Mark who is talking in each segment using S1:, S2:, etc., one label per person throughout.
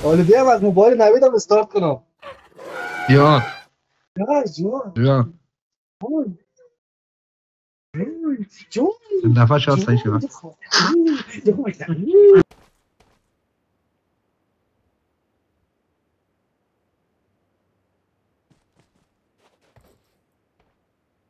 S1: حالا بیام از موبایل نویدم استارت کنم.
S2: بیا
S1: جون
S2: بیا
S1: جون
S2: دفعه شاد صحیح شد.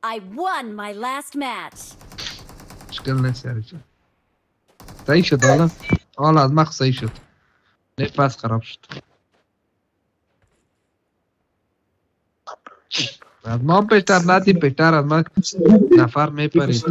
S3: I won my last match.
S2: اشکال نیست یاری جان صحیح شد. حالا از مخ صحیح شد. نفس خراب شد. از ما بهتر ندیم بهتر از ما نفر میپرید.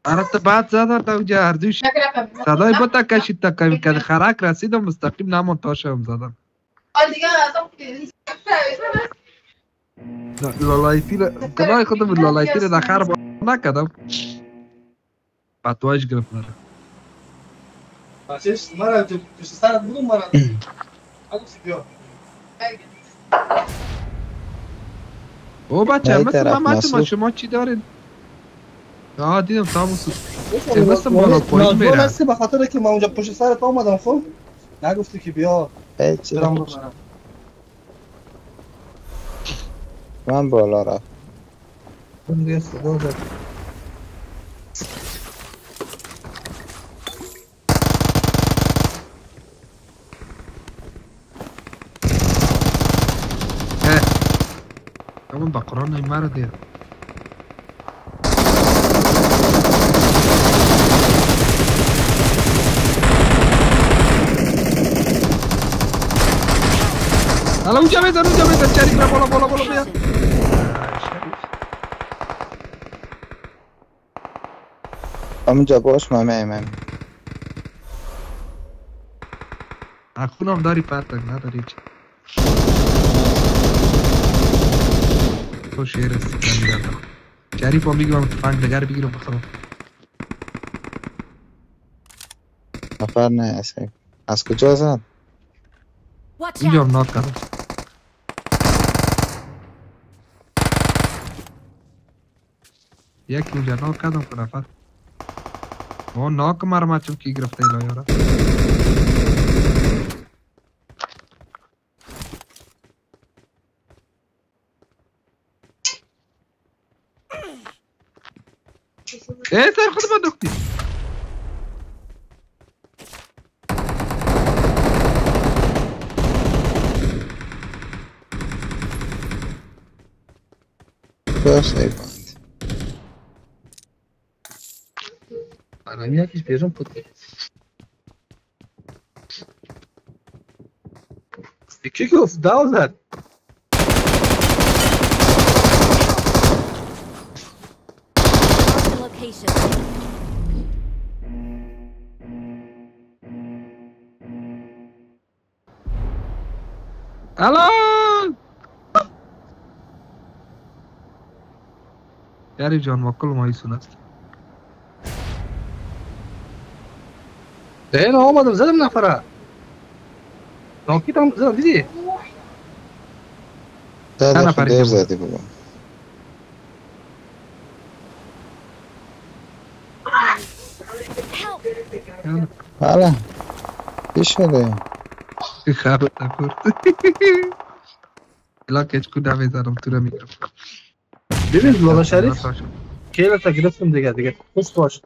S2: عرفت بعد زدن تا اونجا اردوش صدای بطا کشید تا که خرک رسید و مستقیم نمون تا شم زدم. لالایتی کنای خودم لالایتی رو دخر با نکدم پتواش گرفت نره.
S1: بچهش مرا تو سرت بودم مرا اگه بیا
S2: او بچه مثل شما چی دارین؟ آه دیدم تاموسو مثل بالا پایین میره.
S1: ناستی به خاطر که من اونجا پشت سرت آمدم خب نگفتی که بیا
S4: من بالا رفت
S1: اون دیگه صدا زد.
S2: همون با قرآن این مرا دید. حالا اونجا بیدن شریف را بالا بیا.
S4: همونجا باش من
S2: اخونم داری پرتک نداری چی تو شیر استیدن میدردم. شریف ها میگم تفنگ دگر بگیرم بخورم.
S4: نفر نه از کجا زد؟
S2: اینجا هم ناک کردم. یکی اونجا ناک کردم که نفر ناک مرمچم کی گرفته ایلا یارا. سر خود من دکتی
S4: باش ایباند
S1: الان یکیش بیرون بود یکی گفت داو زد
S2: الان یاری جان وکل مایسون است.
S1: نه آمدم زدم نفره ناکیت هم زدم دیدی؟
S4: زده دیر زدی بگم حالا چی شده؟
S2: خبت نکرد الا کچکو نمیزنم تو رو میگرم.
S1: ببین بابا شریف کیلا تا گرفتم دیگه خوش باش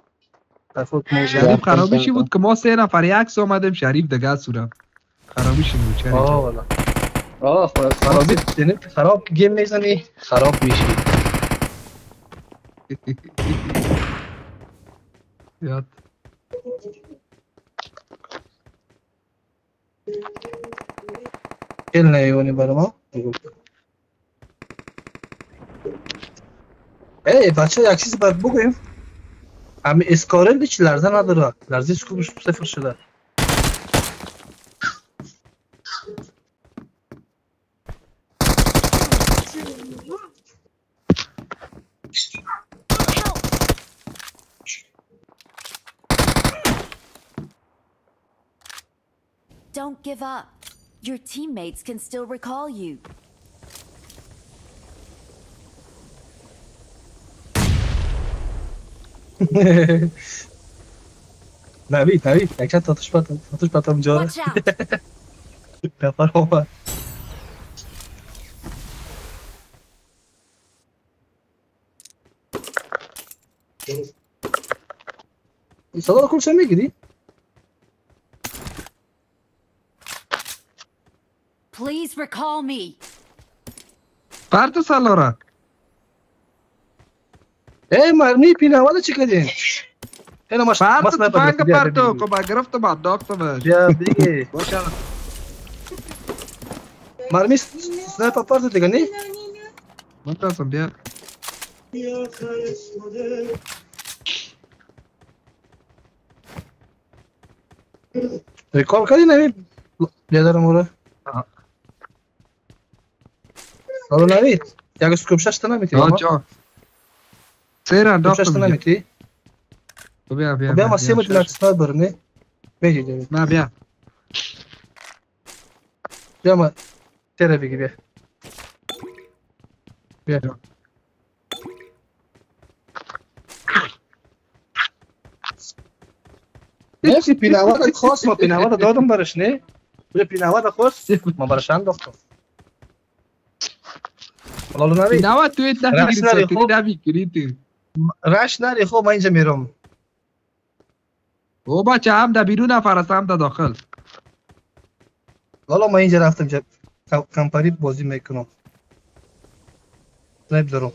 S2: شریف خرابیشی بود که ما 3 نفر یکس آمدیم شریف دیگه صورت خرابیشی بود شریف.
S1: والا خرابی یعنی خراب گیم میزنی خراب میشی.
S2: یاد
S1: کل نیونی برای ما بچه یک چیز باید بگویم همین اسکارل هیچ لرزه نداره لرزه سکوبش 0 شده.
S3: Don't give up. Your teammates can still recall you.
S1: نوید یک چند تاتوش پاتم جاره
S3: Watch out!
S1: نفر آمد صدا کل چه میگیری؟
S3: Please recall me.
S2: فرد سالارا
S1: ای مرمی پینواده چی کردین؟ اینو ماست
S2: فرد
S1: نپر
S2: تفنگ
S1: بیا
S2: پرتو که با گرفت با داختمش
S1: بیا دیگه
S2: باشه
S1: مرمی سنایپر پرت دیگه نی؟
S2: منتظم بیا
S1: ریکال کردی نوید؟ بیادرم اوره حالا نوید یک اسکوپ ششت نمیتی
S2: آه جا سیران
S1: اسکوپ ششت
S2: داختم بیا
S1: نمیتی؟
S2: بیا بیا
S1: بیا ما سیم دیلت سنایپر نی؟ بیجی جوید
S2: نه بیا
S1: بیا ما تیره بگی بیا بیا نفسی پیناواد خواست ما پیناواد دادم برش نه؟ بیا پیناواد خواست ما برش انداختم حالا نوید
S2: نوا توی
S1: رش نری
S2: نمیگیری
S1: خوب
S2: نمیگیری تو
S1: رش نری خوب من اینجا میرم
S2: او بچه هم در بیرون نفر است هم در داخل
S1: حالا ما اینجا رفتم کمپانی بازی میکنم سنایپ دارم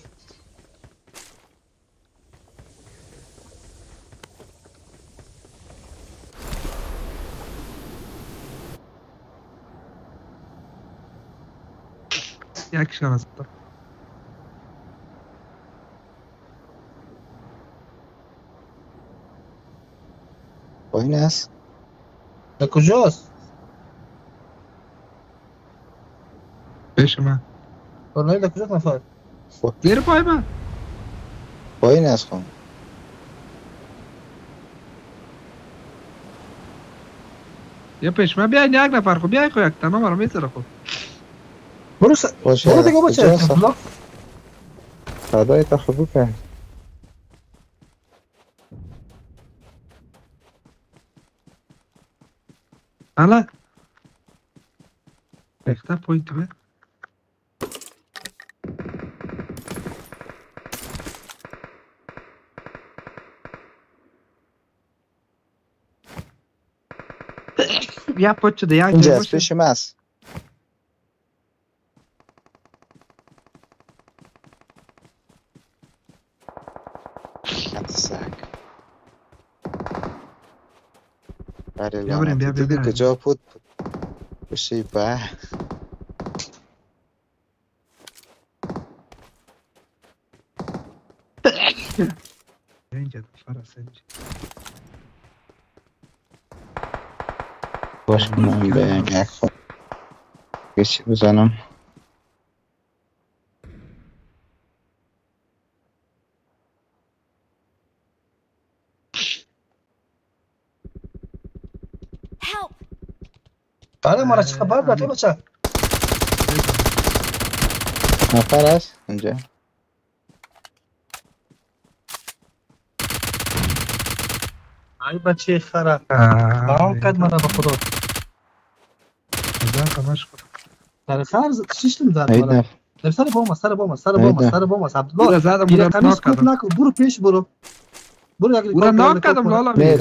S2: یک شان است
S4: پایین است
S1: در کجاست؟
S2: پیش من
S1: حالا نوید در کجاست نفر؟
S2: زیر پای من
S4: پایین است خون
S2: یا پیش من بیاین یک نفر خب بیاین خب یک تنها برام میسره خب
S1: برو
S4: باشه
S1: برو دیگه بچه
S4: کجاست فدای تخبو کرد
S2: حالا بهتر پوینت به یا پوچ ده یک
S4: اینجا
S2: جای
S4: است
S2: باشه
S4: پیش من است سگ بله
S2: بیا بریم، بیا، بیا،
S4: دیدی
S2: بیا.
S4: کجا بود بشی به
S2: اینجا نفر است اینجا
S4: باش من به یک خود گشی بزنم
S3: Help!
S1: بله مرا چه خبر بطه بچه
S4: نفر است اینجا
S1: ای بچه خره برام کد مرا به خدا
S2: کجا خبرش کن
S1: سر خر شیشتم زد
S4: عید
S1: مرا
S4: نفر
S1: سر بوم سر بوم سر
S4: عید
S1: بوم
S4: نه.
S1: سر بوم
S2: بوده
S1: عبدالله
S2: زدم
S1: دیگه
S2: بودم
S1: تمیز
S2: ناک
S1: کوت
S2: کردم
S1: نکن برو پیش برو برو یک
S2: بودم
S1: ریکال
S2: ناک کردم لالا
S4: نه.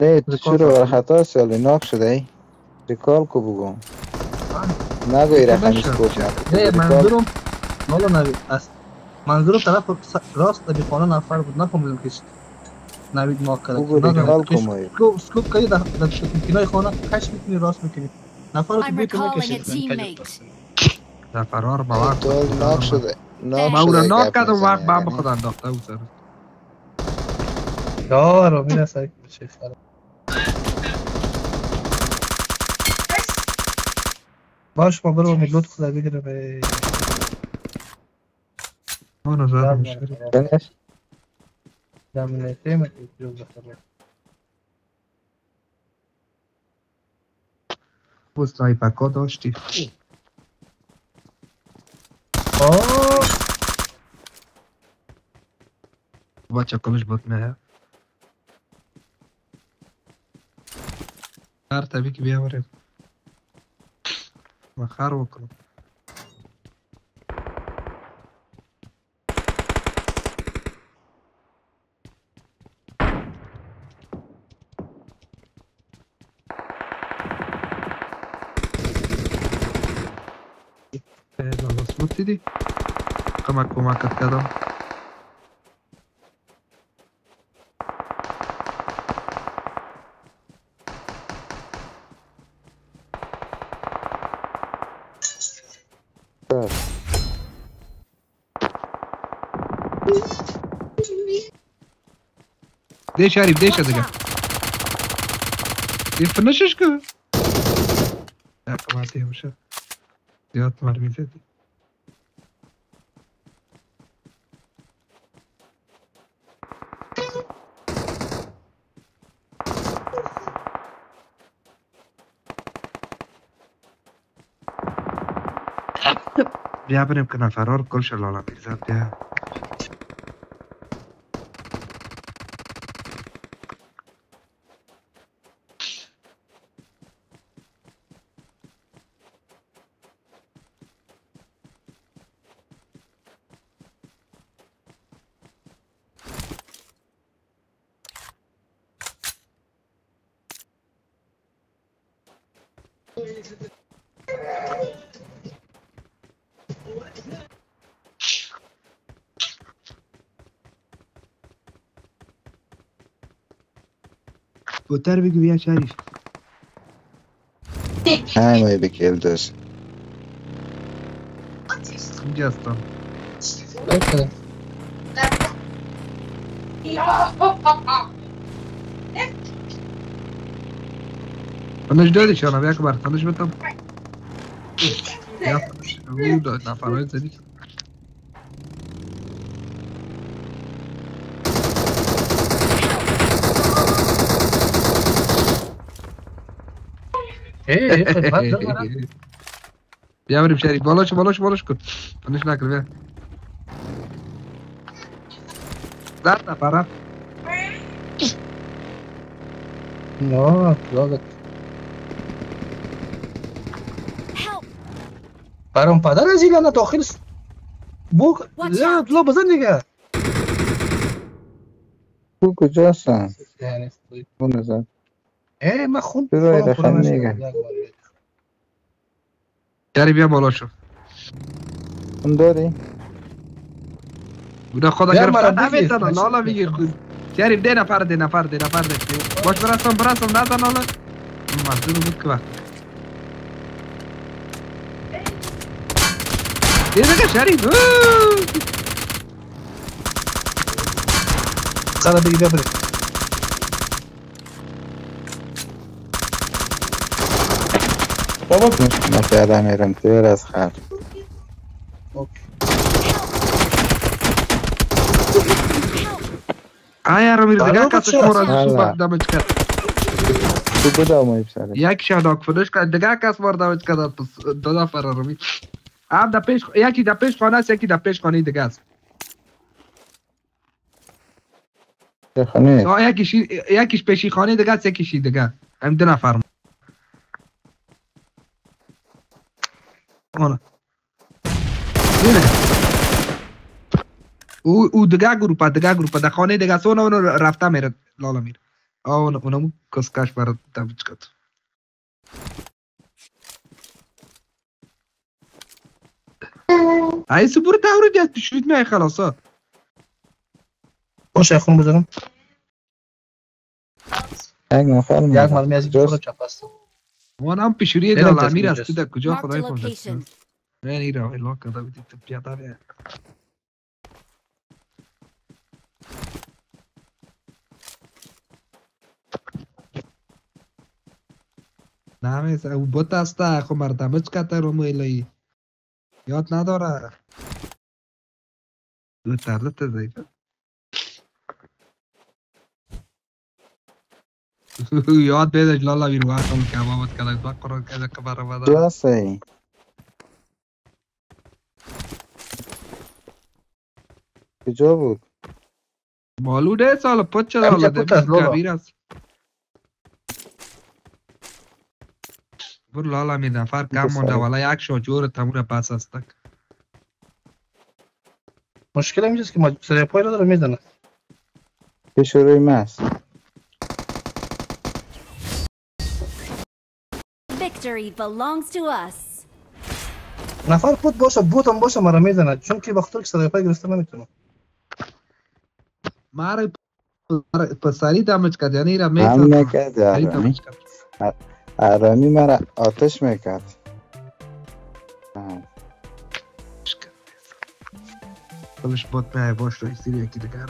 S4: نه
S1: ریکال
S4: چرا
S1: کردم.
S4: خطا سیالی ناک شده ای ریکال کو بگم نگوی
S2: ریکال
S4: رقم
S2: نشد.
S4: اسکوپ
S1: نه
S4: نکن
S1: منظورم حالا نوید است منظورم طرف راست به خانه نفر بود نفهمیدم که نوید ناک کرده
S4: بگو ریکال کو مایی
S1: سکوپ کردی در کنای خانه کش میکنی راست میکنی نفر رو تو
S3: I'm
S1: بیتون
S3: recalling a
S1: نکشید
S3: teammate.
S2: نفرار با وقت
S4: تو ناک شده ناک
S2: ما او را
S4: شده
S2: ناک
S4: گپ
S2: کردم
S4: میزنی
S2: وقت بم
S4: اگه
S2: خود انداخته او سر
S1: یارو میره سعی بچه خره باش ما برو میلوت خدا بگیره به
S2: اونو زدم شریف
S4: کنیش
S1: دامنه تیمه جو بخره
S2: و سنایپکا داشتی.
S1: آه
S2: بچه کلش بود نه هر طبیعی که بیاوریم من خر بکنم. لازم دیدی کمکت کردم. ده شریف ده شده ده فنشش که کماتی باشه زیاد مرمی زدی. بیا بریم که نفرار کلش لالا میرزد. بیا بوتر بگو بیا شریف.
S4: همه بکل داشت
S2: اینجا هستم.
S1: اوکی.
S2: فنش دادی شانا بیا که برتنش بتم. بیا فنش او داد نفرهای زدی.
S1: خدمت دارم.
S2: بیا بریم شریف بالاش کن. فنش نکر بیا. زد نفرم.
S1: نه یادت
S3: Help!
S1: برام پدر از این نه داخل بو
S3: Watch
S1: لا
S3: out.
S1: لا بزن دیگه
S4: تو کجا هستن؟
S1: یعنی
S4: اون نزد
S1: من خون
S4: چرا
S1: خودم
S4: رقم
S1: خودم
S4: میگن؟
S2: شریف بیا بالا شو.
S4: اون داری؟
S2: بودا خدا
S1: بیا مرا
S2: گرفتن
S1: بگیر.
S2: نمیتونه لالا میگی خود. شریف ده نفر باش برسم نزن لالا مزدور بود که وقت یه دقیقه شریف
S1: خدا بگی ببره بابا
S4: نفیاده میرم تیر از خر
S2: آیا رو میره دیگه کسش مورد
S4: الله.
S2: سوپر دمج کرد.
S4: تو کجا مایی بسره؟
S2: یک شاداک فروش کرد دیگه کس مورد دمج کرد. دو نفر رو می هم در پیش یکی در پیش خانه است یکی در پیش خانه دیگه است.
S4: چه خانه؟
S2: یکیش پیشی خانه دیگه است یکیش دیگه. هم دو نفر آنه او دیگه گروپا در خانه دیگه است اون رفته میره لالا میره اونم کسکش برات دمج کرد. ای سپور تاور جست شوید نه خلاصا
S1: باشه خون بزنم
S4: یک نفر
S1: یک مرمی از این خود چپ است
S2: وانم پیشوری
S1: برم
S2: دال امیر
S1: دست
S2: است در کجا
S3: Marked a
S2: خدای
S3: location.
S2: کنه من ایرا الا کدا بدید تو پیاده بیا نمیز او بوت است خو مردمج کته رو میلی یاد نداره دو ترلت زیبا یاد بیدش لالا بیرو آقام کبابت کلک با قرآن که که برا بدا
S4: کجا هستی؟ کجا بود؟
S2: مالوده سال پچه
S1: همینجا
S2: داله
S1: پوت است،
S2: ده
S1: لالا.
S2: کبیر است برو لالا می نفر کم مونده والا یک شو جور تمور پس استک
S1: مشکل اینجاست که ما سریپای رو داره میزنه.
S4: پیش روی ماست.
S3: Victory belongs to us.
S1: نفر پوت باشه بوت هم باشه مرا میزنه چون که بخاطر که سریپای گرفته نمیتونه.
S2: ماره پسری دمج کرد یعنی را
S4: هم
S2: میتونه
S4: نکرد آرامی. آرامی مرا آتش میکرد.
S2: کلش بات میای باش رو استیری یکی دیگر